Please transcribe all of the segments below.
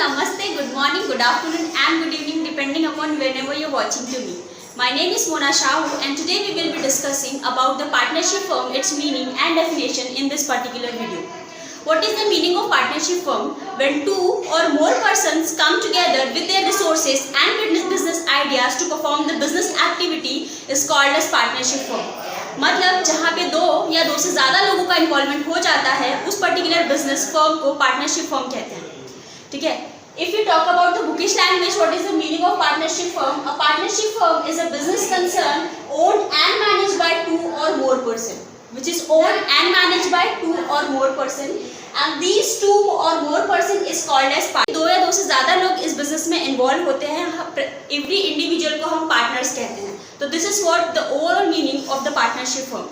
namaste, good morning, good afternoon and good evening depending upon whenever you're watching to me. My name is Mona Shahu and today we will be discussing about the partnership firm, its meaning and definition in this particular video. What is the meaning of partnership firm? When two or more persons come together with their resources and business ideas to perform the business activity is called as partnership firm. मतलब जहाँ पे दो या दो से ज़्यादा लोगों का इन्वॉल्वमेंट हो जाता है उस पर्टिकुलर बिजनेस फर्म को पार्टनरशिप फर्म कहते हैं. ठीक है. If you talk about the bookish language, what is the meaning of partnership firm? A partnership firm is a business concern owned and managed by two or more person, which is owned and managed by two or more person, and these two or more person is called as partner. दो या दो से ज़्यादा लोग इस business में involve होते हैं. एवरी इंडिविजुअल को हम पार्टनर्स कहते हैं. तो this is what the overall meaning of the partnership firm.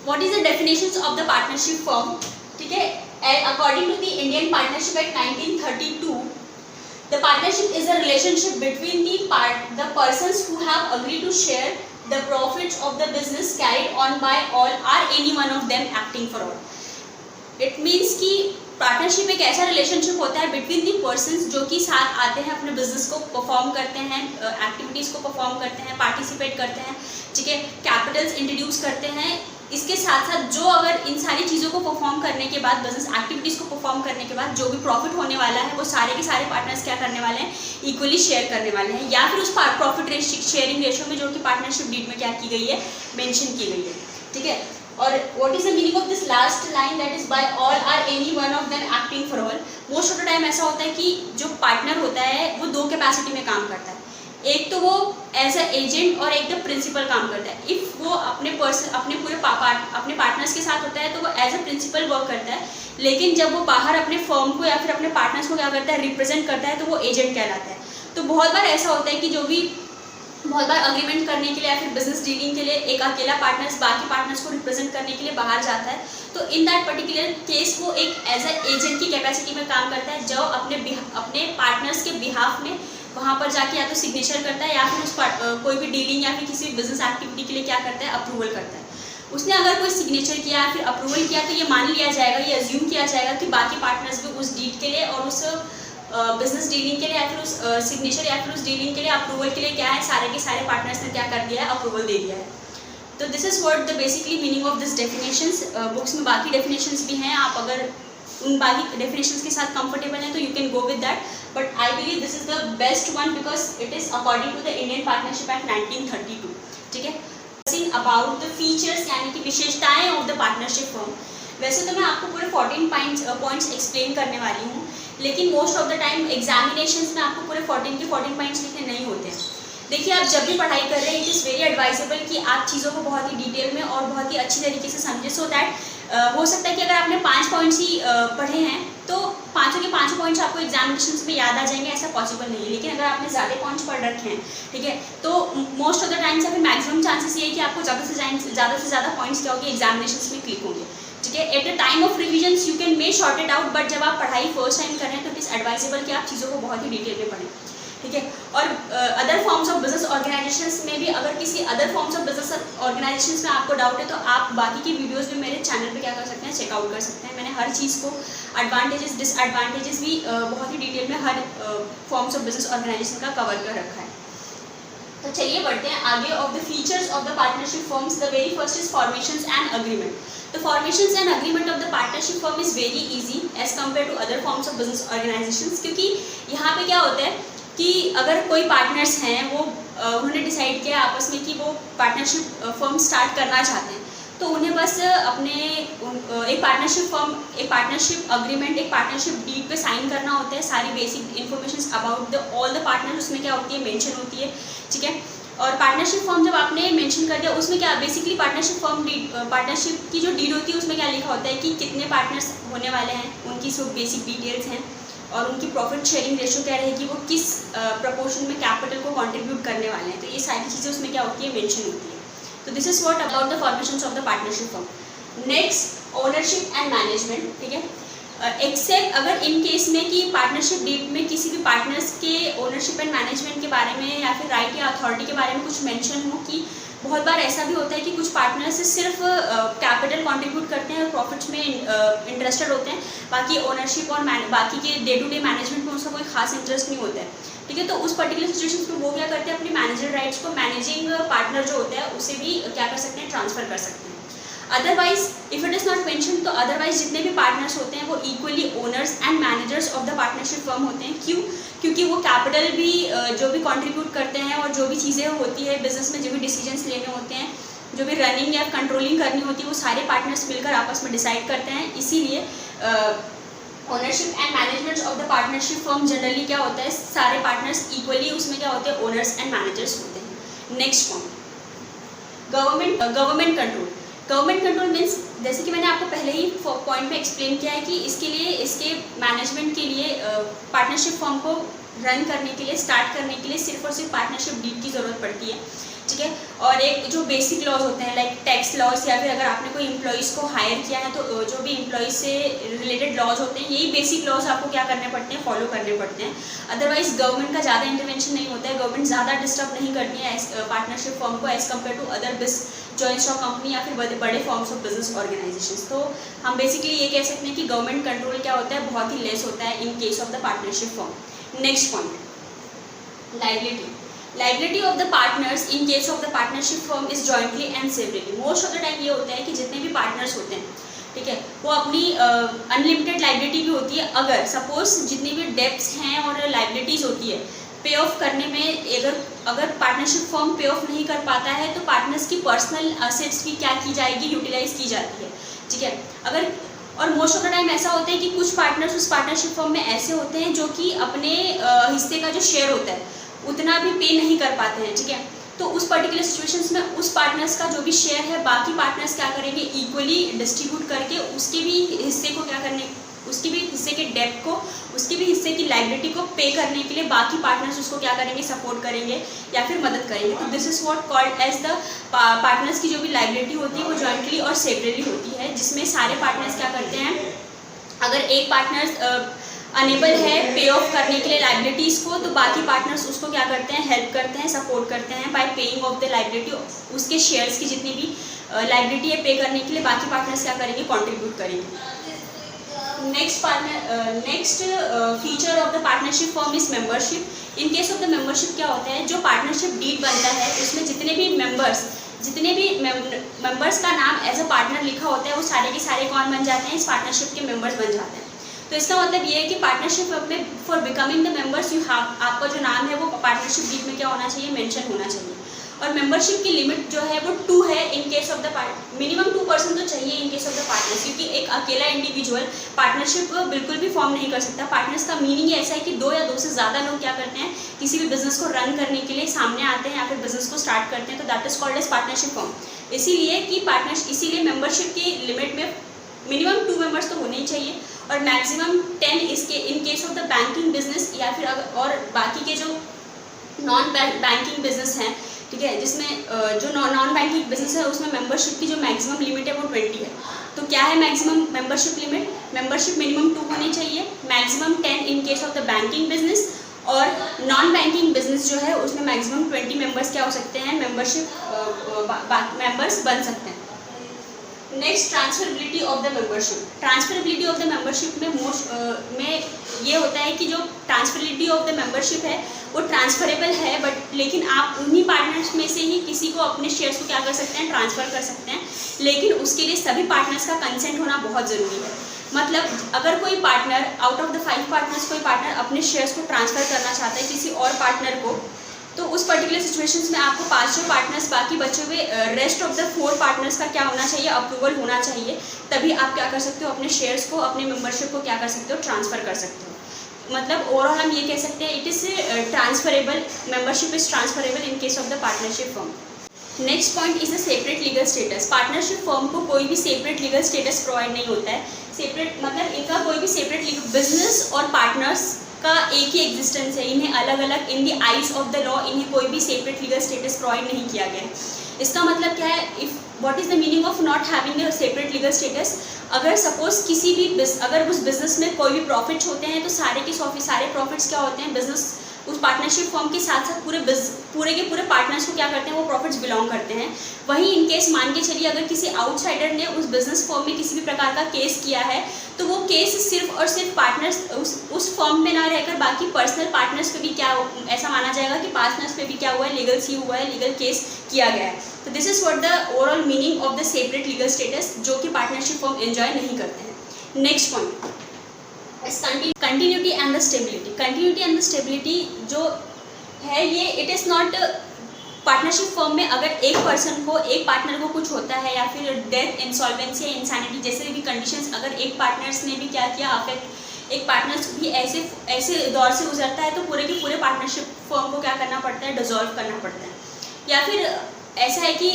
What is the definitions of the partnership firm? ठीक है. According to the Indian Partnership Act 1932, the partnership is a relationship between the persons who have agreed to share the profits of the business carried on by all or any one of them acting for all. It means कि partnership एक ऐसा relationship होता है between the persons जो कि साथ आते हैं, अपने बिजनेस को परफॉर्म करते हैं, एक्टिविटीज़ को परफॉर्म करते हैं, पार्टिसिपेट करते हैं. ठीक है. कैपिटल्स इंट्रोड्यूस करते हैं. इसके साथ साथ जो अगर इन सारी चीज़ों को परफॉर्म करने के बाद, बिजनेस एक्टिविटीज़ को परफॉर्म करने के बाद जो भी प्रॉफिट होने वाला है वो सारे के सारे पार्टनर्स क्या करने वाले हैं? इक्वली शेयर करने वाले हैं. या फिर उस प्रॉफिट शेयरिंग रेशो में जो कि पार्टनरशिप डीड में क्या की गई है, मेंशन की गई है. ठीक है. और what is the meaning of this last line, that is by all or any one of them acting for all. Most of the time ऐसा होता है कि जो पार्टनर होता है वो दो कैपेसिटी में काम करता है. एक तो वो एज अ एजेंट और एक द प्रिंसिपल काम करता है. इफ़ वो अपने पार्टनर्स के साथ होता है तो वो एज अ प्रिंसिपल वर्क करता है. लेकिन जब वो बाहर अपने फर्म को या फिर अपने पार्टनर्स को क्या करता है, रिप्रेजेंट करता है, तो वो एजेंट कहलाता है. तो बहुत बार ऐसा होता है कि जो भी बहुत बार अग्रीमेंट करने के लिए या फिर बिजनेस डीलिंग के लिए एक अकेला पार्टनर्स बाकी पार्टनर्स को रिप्रेजेंट करने के लिए बाहर जाता है. तो इन दैट पर्टिकुलर केस वो एक एज अ एजेंट की कैपेसिटी में काम करता है, जो अपने पार्टनर्स के बिहाफ में वहाँ पर जाके या तो सिग्नेचर करता है या फिर उस कोई भी डीलिंग या फिर किसी भी बिजनेस एक्टिविटी के लिए क्या करता है, अप्रूवल करता है. उसने अगर कोई सिग्नेचर किया या फिर अप्रूवल किया तो ये मान लिया जाएगा, ये अज्यूम किया जाएगा कि बाकी पार्टनर्स भी उस डीड के लिए और उस बिजनेस डीलिंग के लिए या फिर उस सिग्नेचर या फिर उस डीलिंग के लिए अप्रूवल के लिए क्या है, सारे के सारे पार्टनर्स ने क्या कर दिया है, अप्रूवल दे दिया है. तो this is what the basically meaning of this definitions. Books में बाकी डेफिनेशंस भी हैं. आप अगर उन बाकी डेफिनेशंस के साथ कंफर्टेबल हैं तो you can go with that, but I believe this is the best one because it is according to the Indian partnership act 1932. ठीक है. अबाउट द फीचर्स यानी कि विशेषताएं ऑफ द पार्टनरशिप फर्म. वैसे तो मैं आपको पूरे 14 पॉइंट्स एक्सप्लेन करने वाली हूँ, लेकिन most of the time examinations में आपको पूरे 14 के 14 पॉइंट्स लिखने नहीं होते हैं. देखिए, आप जब भी पढ़ाई कर रहे हैं इट इज़ वेरी एडवाइजेबल कि आप चीज़ों को बहुत ही डिटेल में और बहुत ही अच्छी तरीके से समझें, सो दैट हो सकता है कि अगर आपने 5 पॉइंट्स ही पढ़े हैं तो पाँचों के पाँचों पॉइंट्स आपको एग्जामिनेशंस में याद आ जाएंगे, ऐसा पॉसिबल नहीं है. लेकिन अगर आपने ज़्यादा पॉइंट्स पढ़ रखे हैं, ठीक है, तो मोस्ट ऑफ द टाइम्स या फिर मैक्सिमम चांसेस ये है कि आपको ज़्यादा से ज़्यादा पॉइंट्स क्या होंगे, एग्जामिनेशंस में क्लिक होंगे. ठीक है. At the time of revisions you can may short it out, but जब आप पढ़ाई फर्स्ट टाइम कर रहे हैं तो इट इज़ एडवाइजेबल कि आप चीज़ों को बहुत ही डिटेल में पढ़ें. ठीक है. और other forms of business organisations में भी अगर किसी other forms of business organisations में आपको डाउट है तो आप बाकी की वीडियोस भी मेरे चैनल पे क्या कर सकते हैं, चेकआउट कर सकते हैं. मैंने हर चीज़ को एडवांटेजेस डिसएडवांटेजेस भी बहुत ही डिटेल में हर फॉर्म्स ऑफ बिजनेस ऑर्गेनाइजेशन का कवर कर रखा है. तो चलिए बढ़ते हैं आगे. Of the features of the partnership firms, the very first is formations and agreement. The formations and agreement of the partnership firm is very easy as compared to other forms of business organizations. क्योंकि यहाँ पे क्या होता है कि अगर कोई partners हैं वो उन्होंने डिसाइड किया आपस में कि वो पार्टनरशिप फर्म स्टार्ट करना चाहते हैं, तो उन्हें बस अपने एक पार्टनरशिप अग्रीमेंट, एक पार्टनरशिप डीड पे साइन करना होता है. सारी basic information about all the partners उसमें क्या होती है, मेंशन होती है. ठीक है. और पार्टनरशिप फॉर्म जब आपने मेंशन कर दिया उसमें क्या बेसिकली पार्टनरशिप की जो डीड होती है उसमें क्या लिखा होता है कि कितने पार्टनर्स होने वाले हैं, उनकी सब बेसिक डिटेल्स हैं और उनकी प्रॉफिट शेयरिंग रेशो क्या रहेगी, वो किस प्रपोर्शन में कैपिटल को कंट्रीब्यूट करने वाले हैं. तो ये सारी चीज़ें उसमें क्या होती है, मेंशन होती है. तो this is what about the formations of the partnership firm. Next, ownership and management. ठीक है. एक्सेप्ट अगर इन केस में कि पार्टनरशिप डीड में किसी भी पार्टनर्स के ओनरशिप एंड मैनेजमेंट के बारे में या फिर राइट या अथॉरिटी के बारे में कुछ मेंशन हो कि बहुत बार ऐसा भी होता है कि कुछ पार्टनर्स सिर्फ कैपिटल कंट्रीब्यूट करते हैं और प्रॉफिट्स में इंटरेस्टेड होते हैं, बाकी ओनरशिप और बाकी के डे टू डे मैनेजमेंट में उसका कोई खास इंटरेस्ट नहीं होता है, ठीक है। तो उस पर्टिकुलर सिचुएशन में वो क्या करते हैं, अपने मैनेजर राइट्स को मैनेजिंग पार्टनर जो होता है उसे भी क्या कर सकते हैं, ट्रांसफ़र कर सकते हैं। Otherwise if it is not mention, तो अदरवाइज जितने भी पार्टनर्स होते हैं वो equally owners and managers of the partnership firm होते हैं। क्यों? क्योंकि वो कैपिटल भी जो भी कंट्रीब्यूट करते हैं और जो भी चीज़ें होती है बिजनेस में, जो भी डिसीजंस लेने होते हैं, जो भी रनिंग या कंट्रोलिंग करनी होती है, वो सारे पार्टनर्स मिलकर आपस में डिसाइड करते हैं। इसीलिए ownership and management of the partnership firm generally क्या होता है, सारे पार्टनर्स इक्वली उसमें क्या होते हैं, ओनर्स एंड मैनेजर्स होते हैं। Next point, government control. Government control means, जैसे कि मैंने आपको पहले ही पॉइंट में एक्सप्लेन किया है कि इसके लिए, इसके मैनेजमेंट के लिए, पार्टनरशिप फर्म को रन करने के लिए, स्टार्ट करने के लिए सिर्फ और सिर्फ पार्टनरशिप डीड की ज़रूरत पड़ती है, ठीक है। और एक जो बेसिक लॉज होते हैं लाइक टैक्स लॉज, या फिर अगर आपने कोई एम्प्लॉयज़ को हायर किया है तो जो भी एम्प्लॉयज़ से रिलेटेड लॉज होते हैं, यही बेसिक लॉज आपको क्या करने पड़ते हैं, फॉलो करने पड़ते हैं। अदरवाइज गवर्नमेंट का ज़्यादा इंटरवेंशन नहीं होता है, गवर्नमेंट ज़्यादा डिस्टर्ब नहीं करती है पार्टनरशिप फर्म को as compare to other joint stock company या फिर बड़े फॉर्म्स ऑफ बिजनेस ऑर्गेनाइजेशंस। तो हम बेसिकली ये कह सकते हैं कि गवर्नमेंट कंट्रोल क्या होता है, बहुत ही लेस होता है इन case of the partnership firm. Next point, liability of the partners in case of the partnership firm is jointly and severally. Most of the time ये होता है कि जितने भी पार्टनर्स होते हैं, ठीक है, वो अपनी अनलिमिटेड लाइबिलिटी भी होती है। अगर सपोज जितनी भी डेब्ट्स हैं और लाइबिलिटीज़ होती है, पे ऑफ करने में अगर पार्टनरशिप फर्म पे ऑफ नहीं कर पाता है तो पार्टनर्स की पर्सनल असेट्स की क्या की जाएगी, यूटिलाइज की जाती है, ठीक है। और मोस्ट ऑफ द टाइम ऐसा होता है कि कुछ पार्टनर्स उस पार्टनरशिप फर्म में ऐसे होते हैं जो कि अपने हिस्से का जो शेयर होता है उतना भी पे नहीं कर पाते हैं, ठीक है। तो उस पर्टिकुलर सिचुएशंस में उस पार्टनर्स का जो भी शेयर है बाकी पार्टनर्स क्या करेंगे, इक्वली डिस्ट्रीब्यूट करके उसके भी हिस्से को क्या करने, उसके भी हिस्से के डेब्ट को, उसके भी हिस्से की लाइबिलिटी को पे करने के लिए बाकी पार्टनर्स उसको क्या करेंगे, सपोर्ट करेंगे या फिर मदद करेंगे। तो this is what called as the partners की जो भी लाइबिलिटी होती है वो जॉइंटली और सेपरेटली होती है, जिसमें सारे पार्टनर्स क्या करते हैं, अगर एक पार्टनर अनेबल है पे ऑफ करने के लिए लाइबिलिटीज़ को, तो बाकी पार्टनर्स उसको क्या करते हैं, हेल्प करते हैं, सपोर्ट करते हैं bye paying off the liability. उसके शेयर्स की जितनी भी लाइबिलिटी है पे करने के लिए बाकी पार्टनर्स क्या करेंगे, कंट्रीब्यूट करेंगे। Next feature of the partnership firm is membership. In case of the membership क्या होता है, जो पार्टनरशिप डीड बनता है उसमें जितने भी मेंबर्स का नाम एज अ पार्टनर लिखा होता है वो सारे के सारे कौन बन जाते हैं, इस पार्टनरशिप के मेंबर्स बन जाते हैं। तो इसका मतलब ये है कि पार्टनरशिप में फॉर बिकमिंग द मेंबर्स आपका जो नाम है वो पार्टनरशिप डीड में क्या होना चाहिए, मेंशन होना चाहिए। और मेंबरशिप की लिमिट जो है वो 2 है इन केस ऑफ द मिनिमम 2% तो चाहिए इन केस ऑफ द पार्टनर्स, क्योंकि एक अकेला इंडिविजुअल पार्टनरशिप बिल्कुल भी फॉर्म नहीं कर सकता। पार्टनर्स का मीनिंग ही ऐसा है कि 2 या 2 से ज़्यादा लोग क्या करते हैं, किसी भी बिजनेस को रन करने के लिए सामने आते हैं या फिर बिजनेस को स्टार्ट करते हैं, तो that is called as partnership form. इसीलिए मेंबरशिप की लिमिट में मिनिमम 2 मेंबर्स तो होने ही चाहिए और मैक्सिमम 10 इसके in case of the banking business या फिर और बाकी के जो नॉन बैंकिंग बिजनेस हैं, ठीक है, जिसमें जो नॉन बैंकिंग बिजनेस है उसमें मेंबरशिप की जो मैक्सिमम लिमिट है वो 20 है। तो क्या है maximum membership limit, membership minimum 2 होनी चाहिए, maximum 10 in case of the banking business, और नॉन बैंकिंग बिजनेस जो है उसमें मैक्सिमम 20 मेंबर्स क्या हो सकते हैं, मेंबर्स बन सकते हैं। Next, transferability of the membership. Transferability of the membership में ये होता है कि जो ट्रांसफरेबिलिटी ऑफ द मेंबरशिप है वो ट्रांसफरेबल है, बट लेकिन आप उन्हीं पार्टनर्स में से ही किसी को अपने शेयर्स को क्या कर सकते हैं, ट्रांसफ़र कर सकते हैं, लेकिन उसके लिए सभी पार्टनर्स का कंसेंट होना बहुत ज़रूरी है। मतलब अगर कोई partner out of the 5 partners कोई पार्टनर अपने शेयर्स को ट्रांसफ़र करना चाहता है किसी और पार्टनर को, तो उस पर्टिकुलर सिचुएशंस में आपको 5 पार्टनर्स, बाकी बचे हुए रेस्ट ऑफ द 4 पार्टनर्स का क्या होना चाहिए, अप्रूवल होना चाहिए, तभी आप क्या कर सकते हो, अपने शेयर्स को, अपने मेंबरशिप को क्या कर सकते हो, ट्रांसफ़र कर सकते हो। मतलब ओवरऑल हम ये कह सकते हैं it is transferable, membership is transferable in case of the partnership firm. Next point is the separate legal status. Partnership firm को कोई भी सेपरेट लीगल स्टेटस प्रोवाइड नहीं होता है। सेपरेट मतलब इनका कोई भी सेपरेट लीगल, बिजनेस और पार्टनर्स का एक ही एग्जिस्टेंस है, इन्हें अलग अलग in the eyes of the law इन्हें कोई भी सेपरेट लीगल स्टेटस प्रोवाइड नहीं किया गया है। इसका मतलब क्या है, if what is the meaning of not having a separate legal status. अगर सपोज किसी भी अगर उस बिजनेस में कोई भी प्रॉफिट्स होते हैं तो सारे प्रॉफिट्स क्या होते हैं, बिजनेस उस पार्टनरशिप फॉर्म के साथ साथ पूरे के पूरे पार्टनर्स को क्या करते हैं, वो प्रॉफिट्स बिलोंग करते हैं। वहीं इन केस मान के चलिए अगर किसी आउटसाइडर ने उस बिजनेस फॉर्म में किसी भी प्रकार का केस किया है तो वो केस सिर्फ और सिर्फ पार्टनर्स उस फॉर्म में ना रहकर बाकी पर्सनल पार्टनर्स पे भी क्या ऐसा माना जाएगा कि पार्टनर्स पे भी क्या हुआ है, लीगल सी हुआ है, लीगल केस किया गया है। तो this is what the overall meaning of the separate legal status, जो कि पार्टनरशिप फॉर्म एंजॉय नहीं करते हैं। Next point continuity and the stability. Continuity and the stability जो है ये it is not partnership firm में अगर एक पार्टनर को कुछ होता है या फिर डेथ, इंसॉल्वेंसी या इंसैनिटी जैसे भी कंडीशंस अगर एक पार्टनर्स ने भी क्या किया अफेक्ट, एक पार्टनर्स भी ऐसे दौर से गुजरता है तो पूरे के पूरे पार्टनरशिप फर्म को क्या करना पड़ता है, डिसॉल्व करना पड़ता है। या फिर ऐसा है कि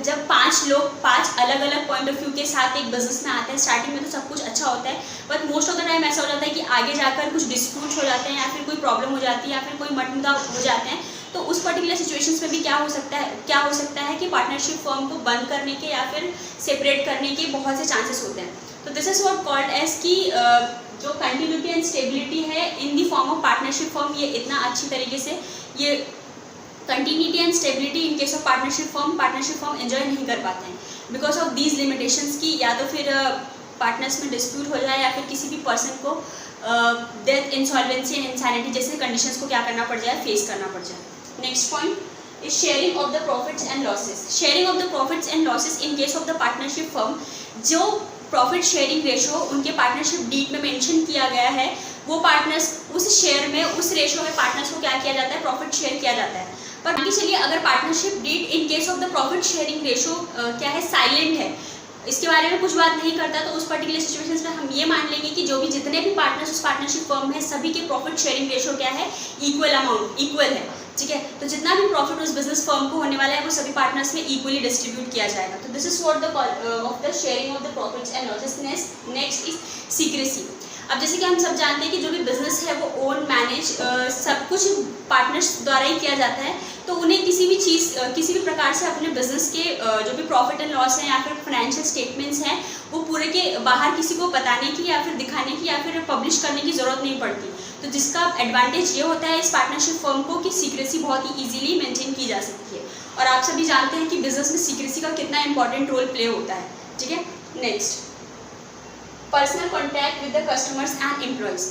जब 5 लोग 5 अलग अलग पॉइंट ऑफ व्यू के साथ एक बिजनेस में आते हैं, स्टार्टिंग में तो सब कुछ अच्छा होता है, but most of the time ऐसा हो जाता है कि आगे जाकर कुछ डिस्प्यूट हो जाते हैं या फिर कोई प्रॉब्लम हो जाती है या फिर कोई मतमुद्दा हो जाते हैं। तो उस पर्टिकुलर सिचुएशंस में भी क्या हो सकता है कि पार्टनरशिप फर्म को बंद करने के या फिर सेपरेट करने के बहुत से चांसेस होते हैं। तो this is what called as कि जो कंटिन्यूटी एंड स्टेबिलिटी है in the form of partnership firm, ये इतना अच्छी तरीके से ये continuity and stability in case of partnership firm enjoy नहीं कर पाते हैं बिकॉज ऑफ दीज लिमिटेशंस की या तो फिर पार्टनर्स में डिस्प्यूट हो जाए या फिर किसी भी पर्सन को डेथ, इंसॉल्वेंसी एंड इंसैनिटी जैसे कंडीशंस को क्या करना पड़ जाए, फेस करना पड़ जाए। Next point is sharing of the profits and losses. Sharing of the profits and losses in case of the partnership firm, जो प्रॉफिट शेयरिंग रेशो उनके पार्टनरशिप डीड में मेंशन किया गया है, वो पार्टनर्स उस शेयर में उस रेशो में पार्टनर्स को क्या किया जाता है, प्रॉफिट शेयर किया जाता है। पर बाकी चलिए अगर partnership deed in case of the profit sharing ratio क्या है, साइलेंट है, इसके बारे में कुछ बात नहीं करता, तो उस पर्टिकुलर सिचुएशंस में हम ये मान लेंगे कि जो भी जितने भी पार्टनर्स उस पार्टनरशिप फर्म में सभी के प्रॉफिट शेयरिंग रेशो क्या है, इक्वल है। ठीक है, तो जितना भी प्रॉफिट उस बिजनेस फर्म को होने वाला है वो सभी पार्टनर्स में इक्वली डिस्ट्रीब्यूट किया जाएगा। तो this is what the of the sharing of the profits and losses. Next is secrecy. अब जैसे कि हम सब जानते हैं कि जो भी बिजनेस है वो ओन मैनेज सब कुछ पार्टनर्स द्वारा ही किया जाता है, तो उन्हें किसी भी प्रकार से अपने बिजनेस के जो भी प्रॉफिट एंड लॉस हैं या फिर फाइनेंशियल स्टेटमेंट्स हैं वो पूरे के बाहर किसी को बताने की या फिर दिखाने की या फिर पब्लिश करने की ज़रूरत नहीं पड़ती। तो जिसका एडवांटेज ये होता है इस पार्टनरशिप फर्म को कि सीक्रेसी बहुत ही ईजिली मेंटेन की जा सकती है, और आप सभी जानते हैं कि बिजनेस में सीक्रेसी का कितना इंपॉर्टेंट रोल प्ले होता है। ठीक है, next personal contact with the customers and employees.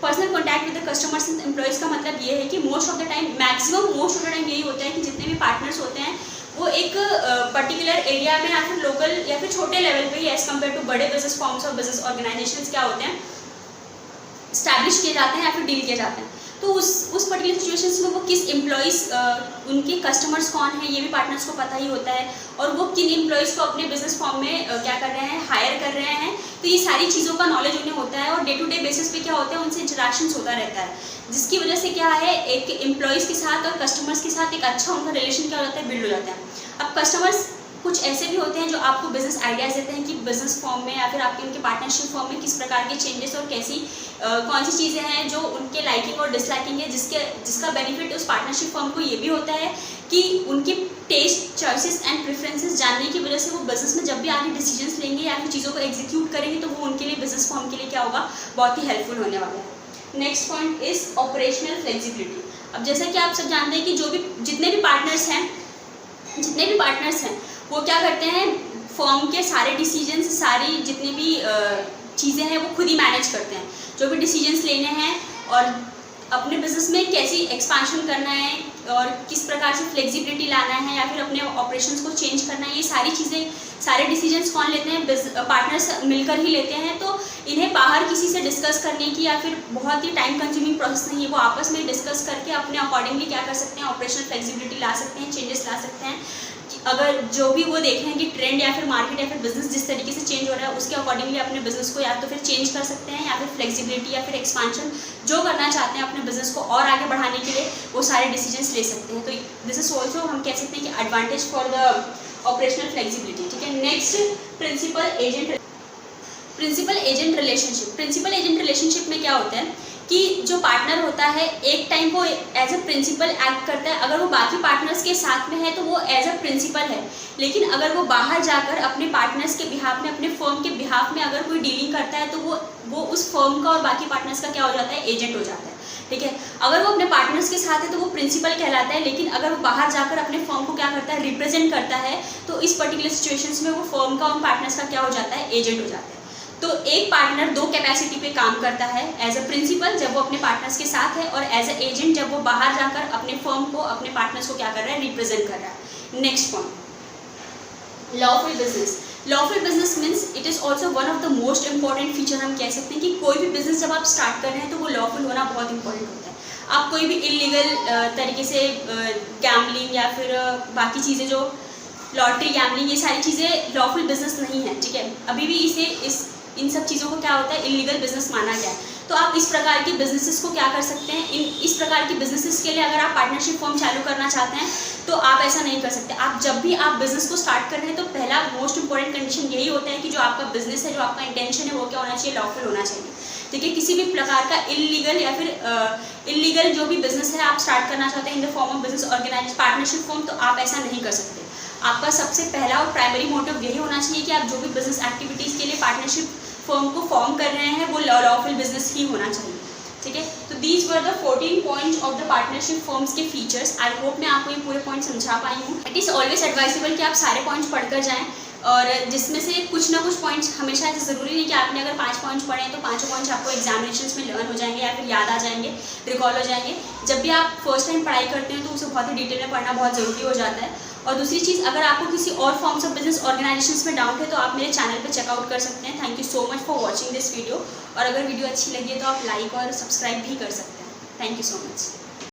Personal contact with the customers and employees का मतलब ये है कि मोस्ट ऑफ द टाइम यही होता है कि जितने भी पार्टनर्स होते हैं वो एक पर्टिकुलर एरिया में या फिर लोकल या फिर छोटे लेवल पे ही एज कम्पेयर टू बड़े बिजनेस फॉर्म्स और बिजनेस ऑर्गेनाइजेशंस क्या होते हैं, स्टैब्लिश किए जाते हैं या फिर डील किए जाते हैं। तो उस पर्टिकुलर सिचुएशंस में वो किस एम्प्लॉयज़ उनके कस्टमर्स कौन है ये भी पार्टनर्स को पता ही होता है, और वो किन एम्प्लॉयज़ को अपने बिजनेस फॉर्म में क्या कर रहे हैं, हायर कर रहे हैं। तो ये सारी चीज़ों का नॉलेज उन्हें होता है और डे टू डे बेसिस पे क्या होता है उनसे इंटरेक्शंस होता रहता है, जिसकी वजह से क्या है एक एम्प्लॉयज़ के साथ और कस्टमर्स के साथ एक अच्छा उनका रिलेशन क्या हो जाता है, बिल्ड हो जाता है। अब कस्टमर्स कुछ ऐसे भी होते हैं जो आपको बिजनेस आइडियाज़ देते हैं कि बिजनेस फॉर्म में या फिर आपके उनके पार्टनरशिप फॉर्म में किस प्रकार के चेंजेस और कौन सी चीज़ें हैं जो उनके लाइकिंग और डिसलाइकिंग है, जिसका बेनिफिट उस पार्टनरशिप फॉर्म को ये भी होता है कि उनके टेस्ट, चॉइसेस एंड प्रेफरेंसेस जानने की वजह से वो बिजनेस में जब भी आगे डिसीजंस लेंगे या फिर चीज़ों को एग्जीक्यूट करेंगे तो वो उनके लिए बिजनेस फॉर्म के लिए क्या होगा, बहुत ही हेल्पफुल होने वाला है। Next point is operational flexibility. अब जैसा कि आप सब जानते हैं कि जितने भी पार्टनर्स हैं वो क्या करते हैं, फर्म के सारे डिसीजंस, सारी जितनी भी चीज़ें हैं वो खुद ही मैनेज करते हैं। जो भी डिसीजंस लेने हैं और अपने बिजनेस में कैसी एक्सपांशन करना है और किस प्रकार से फ्लेक्सिबिलिटी लाना है या फिर अपने ऑपरेशंस को चेंज करना है, ये सारी चीज़ें, सारे डिसीजंस कौन लेते हैं, पार्टनर्स मिलकर ही लेते हैं। तो इन्हें बाहर किसी से डिस्कस करने की या फिर बहुत ही टाइम कंज्यूमिंग प्रोसेस नहीं है, वो आपस में डिस्कस करके अपने अकॉर्डिंगली क्या कर सकते हैं, ऑपरेशनल फ्लेक्सिबिलिटी ला सकते हैं, चेंजेस ला सकते हैं। अगर जो भी वो देख रहे हैं कि ट्रेंड या फिर मार्केट या फिर बिजनेस जिस तरीके से चेंज हो रहा है उसके अकॉर्डिंगली अपने बिजनेस को या तो फिर चेंज कर सकते हैं या फिर फ्लेक्सिबिलिटी या फिर एक्सपांशन जो करना चाहते हैं अपने बिजनेस को और आगे बढ़ाने के लिए वो सारे डिसीजंस ले सकते हैं। तो दिस इज ऑल्सो हम कह सकते हैं कि advantage for the operational flexibility. ठीक है, next principal agent relationship. Principal agent relationship में क्या होता है कि जो पार्टनर होता है एक टाइम वो एज अ प्रिंसिपल एक्ट करता है, अगर वो बाकी पार्टनर्स के साथ में है तो वो एज अ प्रिंसिपल है, लेकिन अगर वो बाहर जाकर अपने पार्टनर्स के बिहाफ में, अपने फर्म के बिहाफ में अगर कोई डीलिंग करता है तो वो उस फर्म का और बाकी पार्टनर्स का क्या हो जाता है, एजेंट हो जाता है। ठीक है, अगर वो अपने पार्टनर्स के साथ है तो वो प्रिंसिपल कहलाता है, लेकिन अगर वो बाहर जाकर अपने फर्म को क्या करता है, रिप्रेजेंट करता है, तो इस पर्टिकुलर सिचुएशंस में वो फर्म का और पार्टनर्स का क्या हो जाता है, एजेंट हो जाता है। तो एक पार्टनर दो कैपेसिटी पे काम करता है, एज अ प्रिंसिपल जब वो अपने पार्टनर्स के साथ है, और एज अ एजेंट जब वो बाहर जाकर अपने फर्म को, अपने पार्टनर्स को क्या कर रहा है, रिप्रेजेंट कर रहा है। Next point, lawful business. Lawful business means it is also one of the most important feature. हम कह सकते हैं कि कोई भी बिजनेस जब आप स्टार्ट कर रहे हैं तो वो लॉफुल होना बहुत इंपॉर्टेंट होता है। आप कोई भी इलीगल तरीके से गैम्बलिंग या फिर बाकी चीज़ें जो लॉटरी, गैम्बलिंग, ये सारी चीज़ें लॉफुल बिजनेस नहीं है। ठीक है, अभी भी इन सब चीज़ों को क्या होता है, इलीगल बिजनेस माना गया है। तो आप इस प्रकार के बिजनेसेस को क्या कर सकते हैं, इस प्रकार के बिजनेसेस के लिए अगर आप पार्टनरशिप फॉर्म चालू करना चाहते हैं तो आप ऐसा नहीं कर सकते। आप जब भी आप बिजनेस को स्टार्ट कर रहे हैं तो पहला मोस्ट इंपॉर्टेंट कंडीशन यही होता है कि जो आपका बिजनेस है, जो आपका इंटेंशन है, वो क्या होना चाहिए, लॉफुल होना चाहिए। ठीक है, किसी भी प्रकार का इलीगल या फिर इलीगल जो भी बिजनेस है आप स्टार्ट करना चाहते हैं in the form of business organise partnership form, तो आप ऐसा नहीं कर सकते। आपका सबसे पहला और प्राइमरी मोटिव यही होना चाहिए कि आप जो भी बिजनेस एक्टिविटीज़ के लिए पार्टनरशिप फर्म को फॉर्म कर रहे हैं वो लॉफुल बिजनेस ही होना चाहिए। ठीक है, तो these were the 14 points of the partnership firms के फीचर्स। आई होप मैं आपको ये पूरे पॉइंट समझा पाई हूँ। इट इज़ ऑलवेज एडवाइजेबल कि आप सारे पॉइंट्स पढ़कर जाएं, और जिसमें से कुछ ना कुछ पॉइंट्स, हमेशा ऐसा ज़रूरी नहीं कि आपने अगर 5 पॉइंट्स पढ़े हैं तो 5 पॉइंट्स आपको एग्जामिनेशंस में लर्न हो जाएंगे या फिर याद आ जाएंगे, रिकॉल हो जाएंगे। जब भी आप फर्स्ट टाइम पढ़ाई करते हैं तो उसे बहुत ही डिटेल में पढ़ना बहुत ज़रूरी हो जाता है। और दूसरी चीज़, अगर आपको किसी और फॉर्म्स ऑफ बिजनेस ऑर्गेनाइजेशंस में डाउट है तो आप मेरे चैनल पे चेकआउट कर सकते हैं। Thank you so much for watching this video. और अगर वीडियो अच्छी लगी है तो आप लाइक और सब्सक्राइब भी कर सकते हैं। Thank you so much.